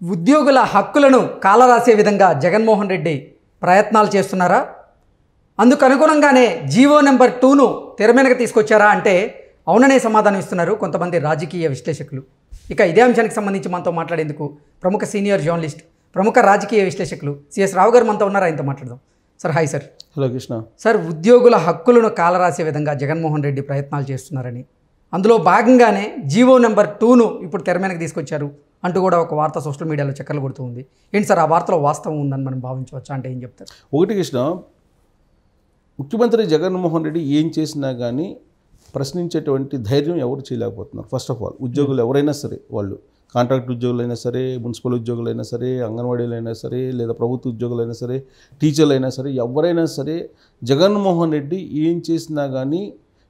ఉద్యోగుల హక్కులను కాలరాసే విధంగా జగన్మోహన్ రెడ్డి ప్రయత్నాలు చేస్తున్నారా? అందుకు అనుగుణంగానే జీవో నెంబర్ 2ను తెర మీదకి తీసుకొచ్చారా అంటే అవుననే సమాధానం ఇస్తున్నారు కొంతమంది రాజకీయ విశ్లేషకులు. ఇక ఇదే అంశానికి సంబంధించి మనతో మాట్లాడేందుకు ప్రముఖ సీనియర్ జర్నలిస్ట్, ప్రముఖ రాజకీయ విశ్లేషకులు సిఎస్ రావు గారు మనతో ఉన్నారు. ఆయనతో మాట్లాడదాం. Sir hi sir. Hello Krishna. Sir, ఉద్యోగుల హక్కులను కాలరాసే విధంగా జగన్మోహన్ రెడ్డి ప్రయత్నాలు చేస్తున్నారని, అందులో భాగంగానే జీవో నెంబర్ 2ను ఇప్పుడు తెర మీదకి తీసుకొచ్చారు అంటూ కూడా ఒక వార్త సోషల్ మీడియాలో చక్కర్లు కొడుతూ ఉంది. ఏంటి సార్, ఆ వార్తలో వాస్తవం ఉందని మనం భావించవచ్చా అంటే ఏం చెప్తారు? ఒకటి కృష్ణ, ముఖ్యమంత్రి జగన్మోహన్ రెడ్డి ఏం చేసినా కానీ ప్రశ్నించేటువంటి ధైర్యం ఎవరు చేయలేకపోతున్నారు. ఫస్ట్ ఆఫ్ ఆల్ ఉద్యోగులు ఎవరైనా సరే, వాళ్ళు కాంట్రాక్ట్ ఉద్యోగులైనా సరే, మున్సిపల్ ఉద్యోగులైనా సరే, అంగన్వాడీలైనా సరే, లేదా ప్రభుత్వ ఉద్యోగులైనా సరే, టీచర్లైనా సరే, ఎవరైనా సరే జగన్మోహన్ రెడ్డి ఏం చేసినా కానీ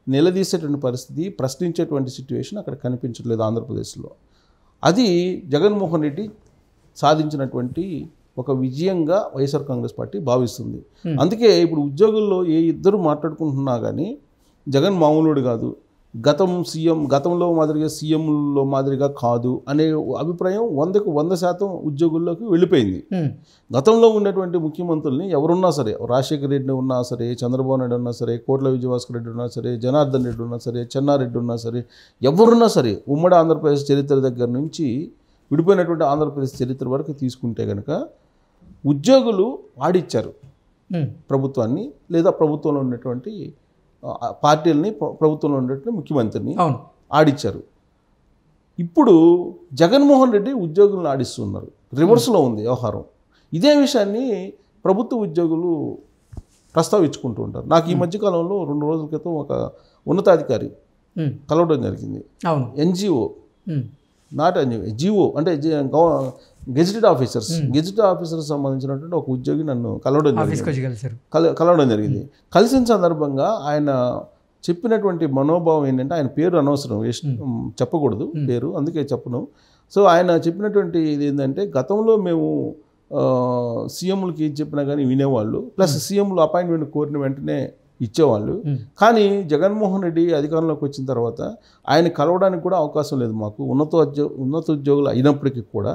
నిలదీసేటువంటి పరిస్థితి, ప్రశ్నించేటువంటి సిచ్యువేషన్ అక్కడ కనిపించట్లేదు ఆంధ్రప్రదేశ్లో. అది జగన్మోహన్ రెడ్డి సాధించినటువంటి ఒక విజయంగా వైఎస్ఆర్ కాంగ్రెస్ పార్టీ భావిస్తుంది. అందుకే ఇప్పుడు ఉద్యోగుల్లో ఏ ఇద్దరు మాట్లాడుకుంటున్నా కానీ జగన్ మామూలుడు కాదు, గతంలో మాదిరిగా సీఎంలో మాదిరిగా కాదు అనే అభిప్రాయం 100% ఉద్యోగుల్లోకి వెళ్ళిపోయింది. గతంలో ఉన్నటువంటి ముఖ్యమంత్రుల్ని ఎవరున్నా సరే, రాజశేఖర రెడ్డి ఉన్నా సరే, చంద్రబాబు నాయుడు ఉన్నా సరే, కోట్ల విజయభాస్కర్ రెడ్డి ఉన్నా సరే, జనార్దన్ రెడ్డి ఉన్నా సరే, చెన్నారెడ్డి ఉన్నా సరే, ఎవరున్నా సరే, ఉమ్మడి ఆంధ్రప్రదేశ్ చరిత్ర దగ్గర నుంచి విడిపోయినటువంటి ఆంధ్రప్రదేశ్ చరిత్ర వరకు తీసుకుంటే కనుక ఉద్యోగులు ఆడిచ్చారు ప్రభుత్వాన్ని, లేదా ప్రభుత్వంలో ఉన్నటువంటి పార్టీలని, ప్రభుత్వంలో ఉన్నటువంటి ముఖ్యమంత్రిని ఆడిచ్చారు. ఇప్పుడు జగన్మోహన్ రెడ్డి ఉద్యోగులను ఆడిస్తున్నారు. రివర్స్లో ఉంది వ్యవహారం. ఇదే విషయాన్ని ప్రభుత్వ ఉద్యోగులు ప్రస్తావించుకుంటూ ఉంటారు. నాకు ఈ మధ్యకాలంలో 2 రోజుల క్రితం ఒక ఉన్నతాధికారి కలవడం జరిగింది. ఎన్జిఓ, నాట్ ఎన్జిఓ, జిఓ అంటే గెజిటెడ్ ఆఫీసర్స్ సంబంధించినటువంటి ఒక ఉద్యోగి నన్ను కలవడం జరిగింది. కలిసిన సందర్భంగా ఆయన చెప్పినటువంటి మనోభావం ఏంటంటే, ఆయన పేరు అనవసరం, చెప్పకూడదు పేరు, అందుకే చెప్పను. సో ఆయన చెప్పినటువంటి ఇది ఏంటంటే, గతంలో మేము సీఎంలకి ఏం చెప్పినా కానీ వినేవాళ్ళు, ప్లస్ సీఎంలు అపాయింట్మెంట్ కోరిన వెంటనే ఇచ్చేవాళ్ళు. కానీ జగన్మోహన్ రెడ్డి అధికారంలోకి వచ్చిన తర్వాత ఆయన కలవడానికి కూడా అవకాశం లేదు. మాకు ఉన్నత ఉద్యోగులు అయినప్పటికీ కూడా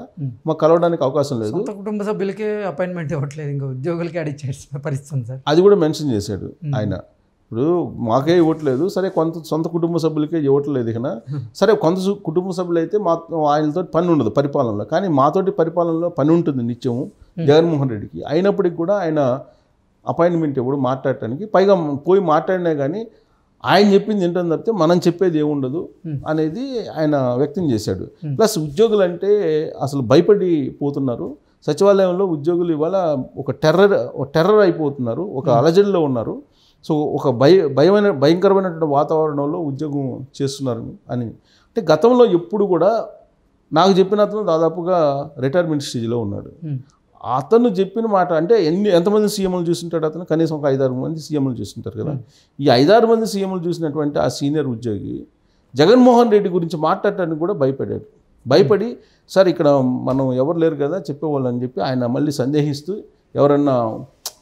మాకు కలవడానికి అవకాశం లేదు. కుటుంబ సభ్యులకే అపాయింట్మెంట్ ఇవ్వట్లేదు, ఇంకా ఉద్యోగులకి అడిగే పరిస్థితి సార్. అది కూడా మెన్షన్ చేశాడు ఆయన. ఇప్పుడు మాకే ఇవ్వట్లేదు, సరే కొంత సొంత కుటుంబ సభ్యులకే ఇవ్వట్లేదు. ఇక సరే, కొంత కుటుంబ సభ్యులు అయితే ఆయనతో పని ఉండదు పరిపాలనలో, కానీ మాతోటి పరిపాలనలో పని ఉంటుంది నిత్యము జగన్మోహన్ రెడ్డికి. అయినప్పటికీ కూడా ఆయన అపాయింట్మెంట్ ఎప్పుడు మాట్లాడటానికి, పైగా పోయి మాట్లాడినా కానీ ఆయన చెప్పింది ఏంటని తప్పితే మనం చెప్పేది ఏముండదు అనేది ఆయన వ్యక్తం చేశాడు. ప్లస్ ఉద్యోగులు అంటే అసలు భయపడిపోతున్నారు. సచివాలయంలో ఉద్యోగులు ఇవాళ ఒక టెర్రర్ అయిపోతున్నారు, ఒక అలజడిలో ఉన్నారు. సో ఒక భయంకరమైనటువంటి వాతావరణంలో ఉద్యోగం చేస్తున్నారు అని. అంటే గతంలో ఎప్పుడు కూడా నాకు చెప్పిన అతను దాదాపుగా రిటైర్మెంట్ స్టేజ్లో ఉన్నాడు. అతను చెప్పిన మాట అంటే ఎంతమంది సీఎంలు చూసింటాడు అతను? కనీసం ఒక 5-6 మంది సీఎంలు చూసింటారు కదా. ఈ 5-6 మంది సీఎంలు చూసినటువంటి ఆ సీనియర్ ఉద్యోగి జగన్మోహన్ రెడ్డి గురించి మాట్లాడటానికి కూడా భయపడి సార్ ఇక్కడ మనం ఎవరు లేరు కదా చెప్పేవాళ్ళు అని చెప్పి ఆయన మళ్ళీ సందేహిస్తూ, ఎవరన్నా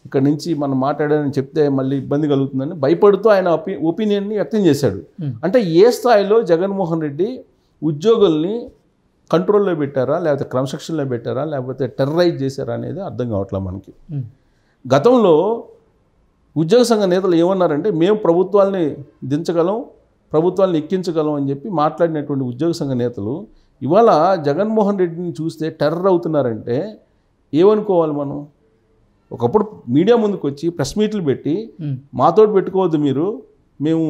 ఇక్కడ నుంచి మనం మాట్లాడాలని చెప్తే మళ్ళీ ఇబ్బంది కలుగుతుందని భయపడుతూ ఆయన ఒపీనియన్ని వ్యక్తం చేశాడు. అంటే ఏ స్థాయిలో జగన్మోహన్ రెడ్డి ఉద్యోగుల్ని కంట్రోల్లో పెట్టారా, లేకపోతే క్రమశిక్షణలో పెట్టారా, లేకపోతే టెర్రరైజ్ చేశారా అనేది అర్థం కావట్లేదు మనకి. గతంలో ఉద్యోగ సంఘ నేతలు ఏమన్నారంటే, మేము ప్రభుత్వాన్ని దించగలం, ప్రభుత్వాన్ని ఎక్కించగలం అని చెప్పి మాట్లాడినటువంటి ఉద్యోగ సంఘ నేతలు ఇవాళ జగన్మోహన్ రెడ్డిని చూస్తే టెర్రర్ అవుతున్నారంటే ఏమనుకోవాలి మనం? ఒకప్పుడు మీడియా ముందుకు వచ్చి ప్రెస్ మీట్లు పెట్టి మాతో పెట్టుకోవద్దు మీరు, మేము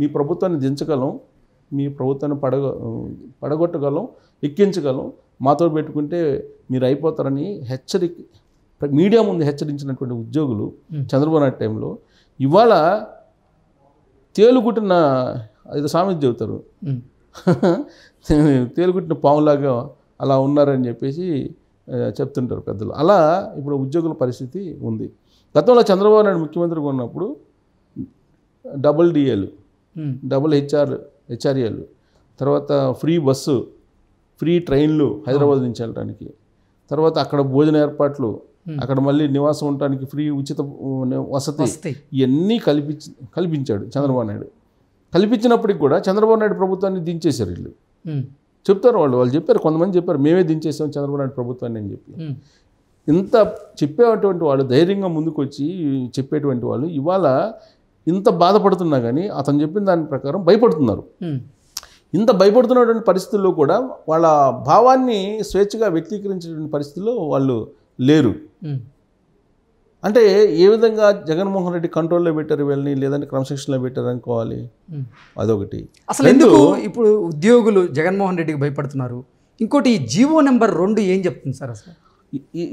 మీ ప్రభుత్వాన్ని దించగలం, మీ ప్రభుత్వాన్ని పడగొట్టగలం, ఎక్కించగలం, మాతో పెట్టుకుంటే మీరు అయిపోతారని మీడియా ముందు హెచ్చరించినటువంటి ఉద్యోగులు చంద్రబాబు నాయుడు టైంలో ఇవాళ తేలుగుట్టిన, అది సామెత చెబుతారు, తేలుగుట్టిన పాములాగా అలా ఉన్నారని చెప్పేసి చెప్తుంటారు పెద్దలు. అలా ఇప్పుడు ఉద్యోగుల పరిస్థితి ఉంది. గతంలో చంద్రబాబు నాయుడు ముఖ్యమంత్రిగా ఉన్నప్పుడు డబుల్ డిఏలు, డబుల్ హెచ్ఆర్ఏలు, తర్వాత ఫ్రీ బస్సు, ఫ్రీ ట్రైన్లు హైదరాబాద్ నుంచి వెళ్ళడానికి, తర్వాత అక్కడ భోజన ఏర్పాట్లు, అక్కడ మళ్ళీ నివాసం ఉండటానికి ఫ్రీ ఉచిత వసతి, ఇవన్నీ కల్పించాడు చంద్రబాబు నాయుడు. కల్పించినప్పటికి కూడా చంద్రబాబు నాయుడు ప్రభుత్వాన్ని దించేశారు వీళ్ళు. చెప్తారు వాళ్ళు చెప్పారు, కొంతమంది చెప్పారు మేమే దించేసాం చంద్రబాబు నాయుడు ప్రభుత్వాన్ని అని చెప్పి. ఇంత చెప్పేటువంటి వాళ్ళు, ధైర్యంగా ముందుకు వచ్చి చెప్పేటువంటి వాళ్ళు ఇవాళ ఇంత బాధపడుతున్నా కానీ అతను చెప్పిన దాని ప్రకారం భయపడుతున్నారు. ఇంత భయపడుతున్నటువంటి పరిస్థితుల్లో కూడా వాళ్ళ భావాన్ని స్వేచ్ఛగా వ్యక్తీకరించేటువంటి పరిస్థితుల్లో వాళ్ళు లేరు. అంటే ఏ విధంగా జగన్మోహన్ రెడ్డి కంట్రోల్లో పెట్టారు వీళ్ళని, లేదంటే క్రమశిక్షణలో పెట్టారు అనుకోవాలి. అదొకటి. అసలు ఎందుకు ఇప్పుడు ఉద్యోగులు జగన్మోహన్ రెడ్డికి భయపడుతున్నారు? ఇంకోటి జీవో నెంబర్ 2 ఏం చెప్తుంది సార్ అసలు?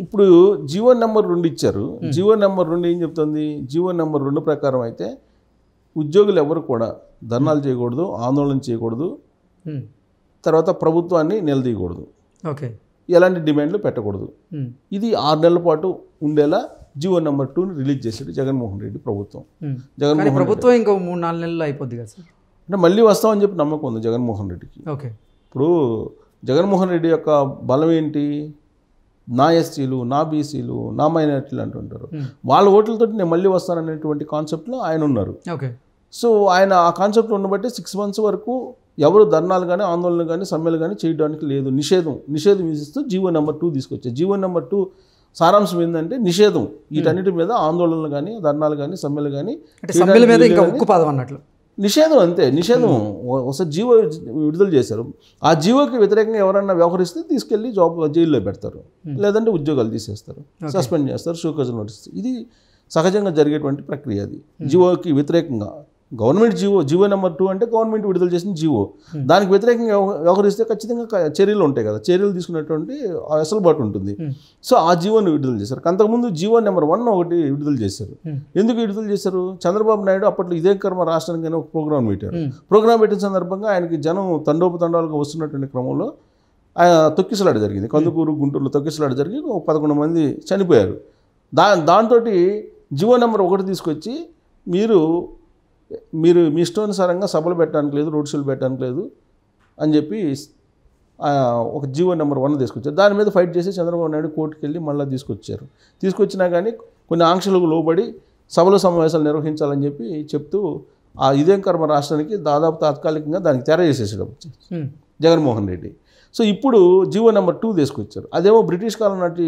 ఇప్పుడు జీవో నెంబర్ 2 ఇచ్చారు. జీవో నెంబర్ 2 ఏం చెప్తుంది? జీవో నెంబర్ 2 ప్రకారం అయితే ఉద్యోగులు ఎవరు కూడా ధర్నాలు చేయకూడదు, ఆందోళన చేయకూడదు, తర్వాత ప్రభుత్వాన్ని నిలదీయకూడదు, ఓకే, ఎలాంటి డిమాండ్లు పెట్టకూడదు. ఇది 6 నెలల పాటు ఉండేలా జీవో నెంబర్ 2ని రిలీజ్ చేశాడు జగన్మోహన్ రెడ్డి ప్రభుత్వం. ప్రభుత్వం ఇంకో 3-4 నెలలు అయిపోద్ది కదా సార్. అంటే మళ్ళీ వస్తామని చెప్పి నమ్మకం ఉంది జగన్మోహన్ రెడ్డికి. ఓకే, ఇప్పుడు జగన్మోహన్ రెడ్డి యొక్క బలం ఏంటి? నా ఎస్సీలు, నా బీసీలు, నా మైనారిటీలు అంటుంటారు. వాళ్ళ ఓట్లతో నేను మళ్ళీ వస్తాననేటువంటి కాన్సెప్ట్లో ఆయన ఉన్నారు. ఓకే, సో ఆయన ఆ కాన్సెప్ట్ ఉండబట్టి 6 months వరకు ఎవరు ధర్నాలు కానీ, ఆందోళనలు కానీ, సమ్మెలు కానీ చేయడానికి లేదు. నిషేధం విధిస్తూ జీవో నెంబర్ 2 తీసుకొచ్చారు. జీవో నెంబర్ 2 సారాంశం ఏంటంటే నిషేధం, వీటన్నిటి మీద ఆందోళనలు కానీ, ధర్నాలు కానీ, సమ్మెలు కానీ, నిషేధం. అంతే, నిషేధం. ఒకసారి జీవో విడుదల చేశారు. ఆ జీవోకి వ్యతిరేకంగా ఎవరన్నా వ్యవహరిస్తే తీసుకెళ్లి జైల్లో పెడతారు, లేదంటే ఉద్యోగాలు తీసేస్తారు, సస్పెండ్ చేస్తారు, షోకాజ్ నోటీస్. ఇది సహజంగా జరిగేటువంటి ప్రక్రియ. అది జీవోకి వ్యతిరేకంగా గవర్నమెంట్ జీవో నెంబర్ 2 అంటే గవర్నమెంట్ విడుదల చేసిన జీవో. దానికి వ్యతిరేకంగా వ్యవహరిస్తే ఖచ్చితంగా చర్యలు ఉంటాయి కదా, చర్యలు తీసుకునేటువంటి వెసులుబాటు ఉంటుంది. సో ఆ జీవోని విడుదల చేశారు. అంతకుముందు జీవో నెంబర్ 1 ఒకటి విడుదల చేశారు. ఎందుకు విడుదల చేశారు? చంద్రబాబు నాయుడు అప్పట్లో ఇదే కర్మ రాష్ట్రానికి ఒక ప్రోగ్రాం పెట్టారు. ప్రోగ్రాం పెట్టిన సందర్భంగా ఆయనకి జనం తండోపతండాలుగా వస్తున్నటువంటి క్రమంలో తొక్కిసలాట జరిగింది. కందుకూరు, గుంటూరులో తొక్కిసలాట జరిగి 11 మంది చనిపోయారు. దాంతో జీవో నెంబర్ 1 తీసుకొచ్చి మీరు మీ ఇష్టానుసారంగా సభలు పెట్టడానికి లేదు, రోడ్ షోలు పెట్టడానికి లేదు అని చెప్పి ఒక జీవో నెంబర్ 1 తీసుకొచ్చారు. దాని మీద ఫైట్ చేసి చంద్రబాబు నాయుడు కోర్టుకు వెళ్ళి మళ్ళీ తీసుకొచ్చినా కానీ కొన్ని ఆంక్షలకు లోబడి సభలు సమావేశాలు నిర్వహించాలని చెప్పి చెప్తూ ఆ ఇదేం కర్మ రాష్ట్రానికి దాదాపు తాత్కాలికంగా దానికి తెర చేసేసాడు జగన్మోహన్ రెడ్డి. సో ఇప్పుడు జీవో నెంబర్ 2 తీసుకొచ్చారు. అదేమో బ్రిటిష్ కాలం నాటి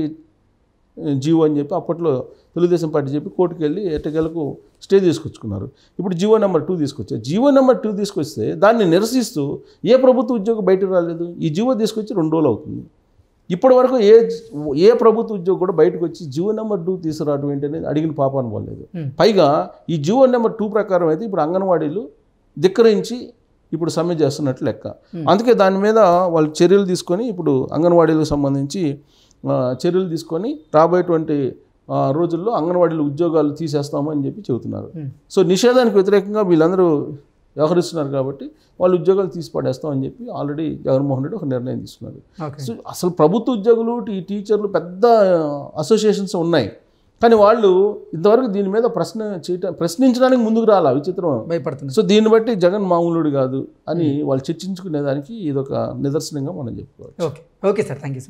జీవో అని చెప్పి అప్పట్లో తెలుగుదేశం పార్టీ చెప్పి కోర్టుకు వెళ్ళి ఎట్టకేలకు స్టే తీసుకొచ్చుకున్నారు. ఇప్పుడు జీవో నెంబర్ 2 తీసుకొచ్చారు. జీవో నెంబర్ 2 తీసుకొస్తే దాన్ని నిరసిస్తూ ఏ ప్రభుత్వ ఉద్యోగం బయటకు రాలేదు. ఈ జీవో తీసుకొచ్చి 2 రోజులు అవుతుంది. ఇప్పటి వరకు ఏ ప్రభుత్వ ఉద్యోగం కూడా బయటకు వచ్చి జీవో నెంబర్ 2 తీసుకురావడం ఏంటనేది అడిగిన పాపాన్ని పోలేదు. పైగా ఈ జీవో నెంబర్ 2 ప్రకారం అయితే ఇప్పుడు అంగన్వాడీలు ధిక్కరించి ఇప్పుడు సమ్మె చేస్తున్నట్లు లెక్క. అందుకే దాని మీద వాళ్ళు చర్యలు తీసుకొని ఇప్పుడు అంగన్వాడీలకు సంబంధించి చర్యలు తీసుకొని రాబోయేటువంటి రోజుల్లో అంగన్వాడీలు ఉద్యోగాలు తీసేస్తాము అని చెప్పి చెబుతున్నారు. సో నిషేధానికి వ్యతిరేకంగా వీళ్ళందరూ వ్యవహరిస్తున్నారు కాబట్టి వాళ్ళు ఉద్యోగాలు తీసి పడేస్తాం అని చెప్పి ఆల్రెడీ జగన్మోహన్ రెడ్డి ఒక నిర్ణయం తీసుకున్నారు. సో అసలు ప్రభుత్వ ఉద్యోగులు, ఈ టీచర్లు పెద్ద అసోసియేషన్స్ ఉన్నాయి, కానీ వాళ్ళు ఇంతవరకు దీని మీద ప్రశ్నించడానికి ముందుకు రాలా. విచిత్రం, భయపడుతుంది. సో దీన్ని బట్టి జగన్ మామూలుడు కాదు అని వాళ్ళు చర్చించుకునేదానికి ఇదొక నిదర్శనంగా మనం చెప్పుకోవచ్చు. Okay sir, thank you.